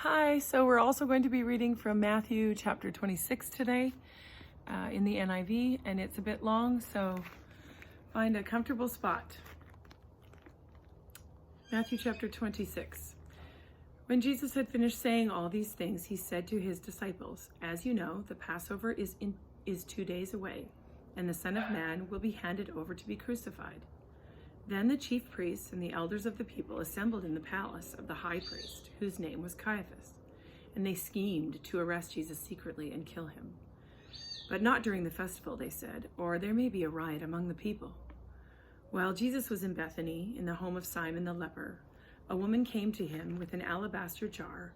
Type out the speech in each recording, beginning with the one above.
Hi, so we're also going to be reading from Matthew chapter 26 today in the NIV, and it's a bit long, so find a comfortable spot. Matthew chapter 26. When Jesus had finished saying all these things, he said to his disciples, "As you know, the Passover is 2 days away, and the Son of Man will be handed over to be crucified." Then the chief priests and the elders of the people assembled in the palace of the high priest, whose name was Caiaphas, and they schemed to arrest Jesus secretly and kill him. But not during the festival, they said, or there may be a riot among the people. While Jesus was in Bethany, in the home of Simon the leper, a woman came to him with an alabaster jar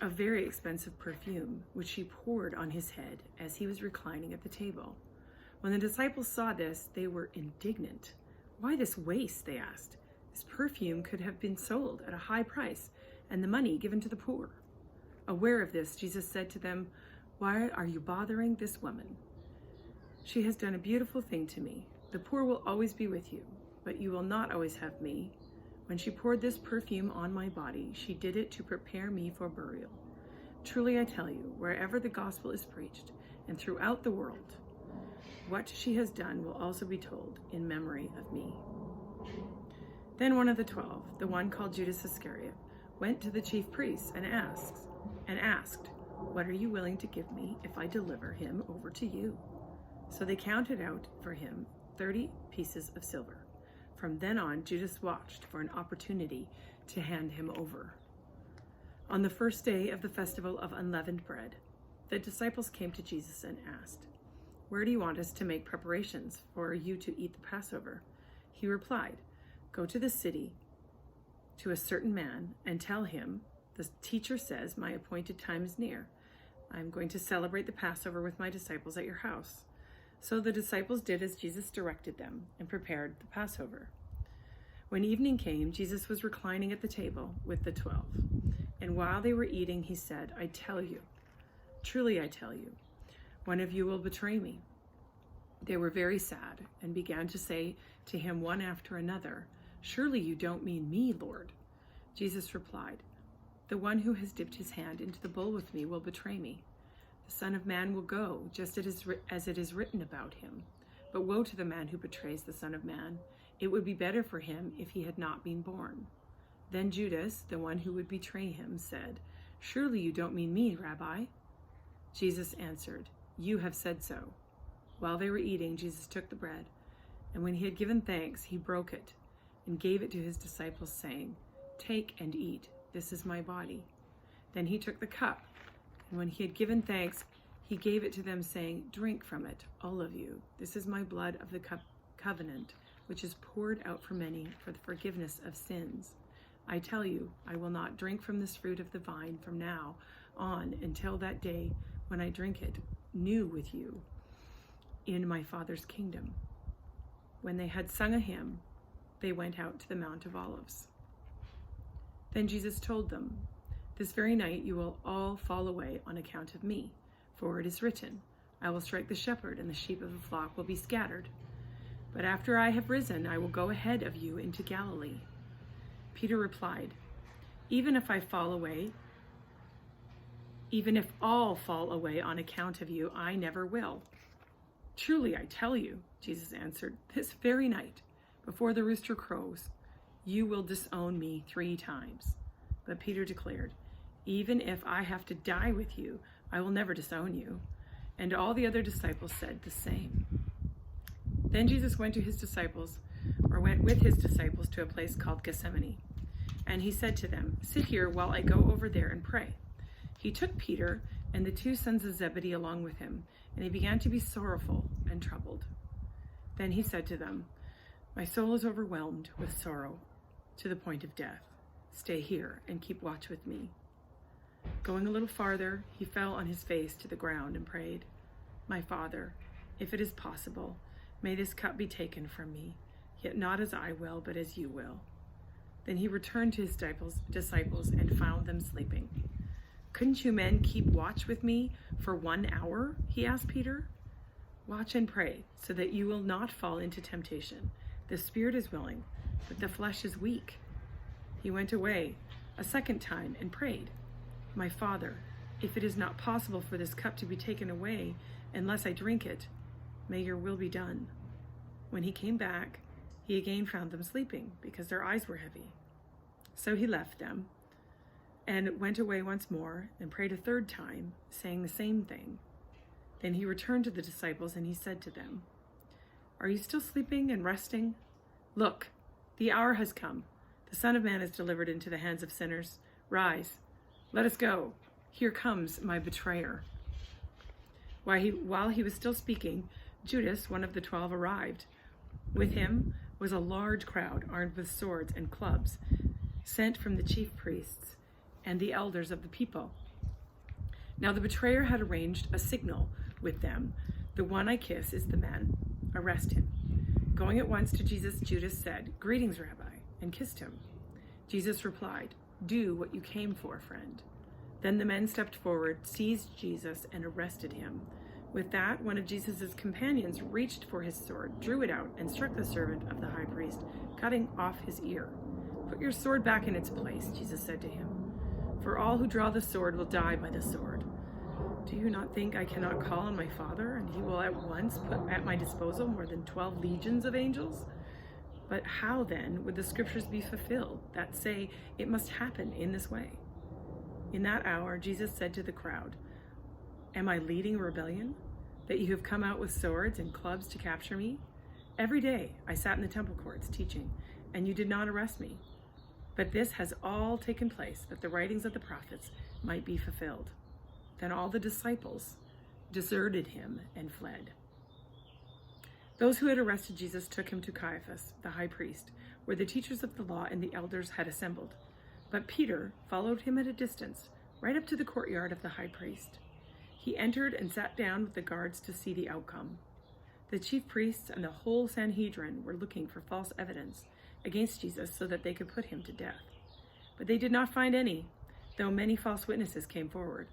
of very expensive perfume, which she poured on his head as he was reclining at the table. When the disciples saw this, they were indignant. "Why this waste?" they asked. "This perfume could have been sold at a high price and the money given to the poor." Aware of this, Jesus said to them, "Why are you bothering this woman? She has done a beautiful thing to me. The poor will always be with you, but you will not always have me. When she poured this perfume on my body, she did it to prepare me for burial. Truly I tell you, wherever the gospel is preached and throughout the world, what she has done will also be told in memory of me." Then one of the 12, the one called Judas Iscariot, went to the chief priests and asked, "What are you willing to give me if I deliver him over to you?" So they counted out for him 30 pieces of silver. From then on, Judas watched for an opportunity to hand him over. On the first day of the festival of unleavened bread, the disciples came to Jesus and asked, "Where do you want us to make preparations for you to eat the Passover?" He replied, "Go to the city, to a certain man, and tell him, 'The teacher says, my appointed time is near. I am going to celebrate the Passover with my disciples at your house.'" So the disciples did as Jesus directed them and prepared the Passover. When evening came, Jesus was reclining at the table with the 12. And while they were eating, he said, "I tell you, truly I tell you, one of you will betray me." They were very sad and began to say to him one after another, "Surely you don't mean me, Lord." Jesus replied, "The one who has dipped his hand into the bowl with me will betray me. The Son of Man will go, just as it is written about him. But woe to the man who betrays the Son of Man. It would be better for him if he had not been born." Then Judas, the one who would betray him, said, "Surely you don't mean me, Rabbi?" Jesus answered, "You have said so." While they were eating, Jesus took the bread, and when he had given thanks, he broke it and gave it to his disciples, saying, "Take and eat. This is my body." Then he took the cup, and when he had given thanks, he gave it to them, saying, "Drink from it, all of you. This is my blood of the covenant, which is poured out for many for the forgiveness of sins. I tell you, I will not drink from this fruit of the vine from now on until that day when I drink it new with you in my Father's kingdom." When they had sung a hymn, they went out to the Mount of Olives. Then Jesus told them, "This very night you will all fall away on account of me, for it is written, 'I will strike the shepherd, and the sheep of the flock will be scattered.' But after I have risen, I will go ahead of you into Galilee." Peter replied, Even if all fall away on account of you, I never will." "Truly I tell you," Jesus answered, "this very night, before the rooster crows, you will disown me 3 times. But Peter declared, "Even if I have to die with you, I will never disown you." And all the other disciples said the same. Then Jesus went with his disciples to a place called Gethsemane. And he said to them, "Sit here while I go over there and pray." He took Peter and the 2 sons of Zebedee along with him, and he began to be sorrowful and troubled. Then he said to them, "My soul is overwhelmed with sorrow to the point of death. Stay here and keep watch with me." Going a little farther, he fell on his face to the ground and prayed, "My Father, if it is possible, may this cup be taken from me, yet not as I will, but as you will." Then he returned to his disciples and found them sleeping. "Couldn't you men keep watch with me for 1 hour?" he asked Peter. "Watch and pray so that you will not fall into temptation. The spirit is willing, but the flesh is weak." He went away a second time and prayed, "My Father, if it is not possible for this cup to be taken away unless I drink it, may your will be done." When he came back, he again found them sleeping because their eyes were heavy. So he left them and went away once more and prayed a third time, saying the same thing. Then he returned to the disciples and he said to them, "Are you still sleeping and resting? Look, the hour has come. The Son of Man is delivered into the hands of sinners. Rise, let us go. Here comes my betrayer." While he was still speaking, Judas, one of the 12, arrived. With him was a large crowd armed with swords and clubs, sent from the chief priests and the elders of the people. Now the betrayer had arranged a signal with them. "The one I kiss is the man. Arrest him." Going at once to Jesus, Judas said, "Greetings, Rabbi," and kissed him. Jesus replied, "Do what you came for, friend." Then the men stepped forward, seized Jesus, and arrested him. With that, one of Jesus' companions reached for his sword, drew it out, and struck the servant of the high priest, cutting off his ear. "Put your sword back in its place," Jesus said to him, "for all who draw the sword will die by the sword. Do you not think I cannot call on my Father, and he will at once put at my disposal more than 12 legions of angels? But how then would the scriptures be fulfilled that say it must happen in this way?" In that hour, Jesus said to the crowd, "Am I leading a rebellion, that you have come out with swords and clubs to capture me? Every day I sat in the temple courts teaching, and you did not arrest me. But this has all taken place that the writings of the prophets might be fulfilled." Then all the disciples deserted him and fled. Those who had arrested Jesus took him to Caiaphas, the high priest, where the teachers of the law and the elders had assembled. But Peter followed him at a distance, right up to the courtyard of the high priest. He entered and sat down with the guards to see the outcome. The chief priests and the whole Sanhedrin were looking for false evidence against Jesus so that they could put him to death. But they did not find any, though many false witnesses came forward.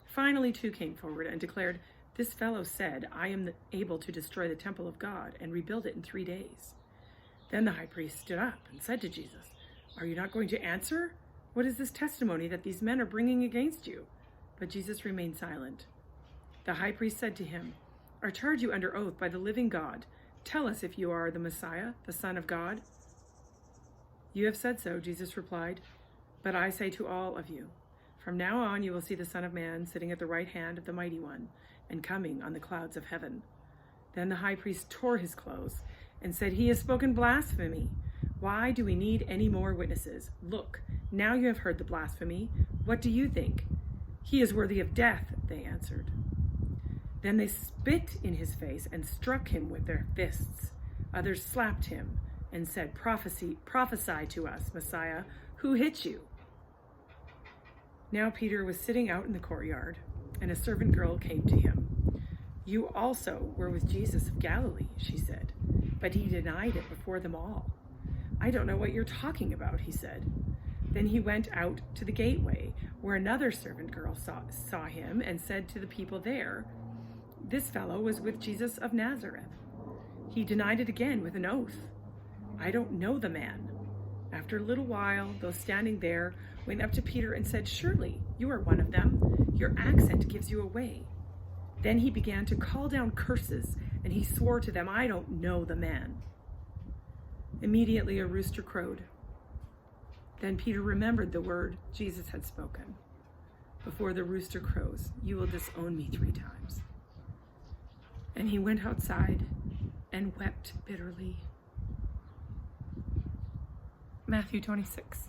Finally, two came forward and declared, "This fellow said, 'I am able to destroy the temple of God and rebuild it in 3 days.'" Then the high priest stood up and said to Jesus, "Are you not going to answer? What is this testimony that these men are bringing against you?" But Jesus remained silent. The high priest said to him, "I charge you under oath by the living God. Tell us if you are the Messiah, the Son of God." "You have said so," Jesus replied. "But I say to all of you, from now on you will see the Son of Man sitting at the right hand of the Mighty One and coming on the clouds of heaven." Then the high priest tore his clothes and said, "He has spoken blasphemy. Why do we need any more witnesses? Look, now you have heard the blasphemy. What do you think?" "He is worthy of death," they answered. Then they spit in his face and struck him with their fists. Others slapped him and said, Prophesy to us, Messiah, who hit you?" Now Peter was sitting out in the courtyard, and a servant girl came to him. "You also were with Jesus of Galilee," she said. But he denied it before them all. "I don't know what you're talking about," he said. Then he went out to the gateway, where another servant girl saw him and said to the people there, "This fellow was with Jesus of Nazareth." He denied it again with an oath. "I don't know the man." After a little while, those standing there went up to Peter and said, "Surely you are one of them. Your accent gives you away." Then he began to call down curses, and he swore to them, "I don't know the man." Immediately a rooster crowed. Then Peter remembered the word Jesus had spoken. "Before the rooster crows, you will disown me 3 times." And he went outside and wept bitterly. Matthew 26.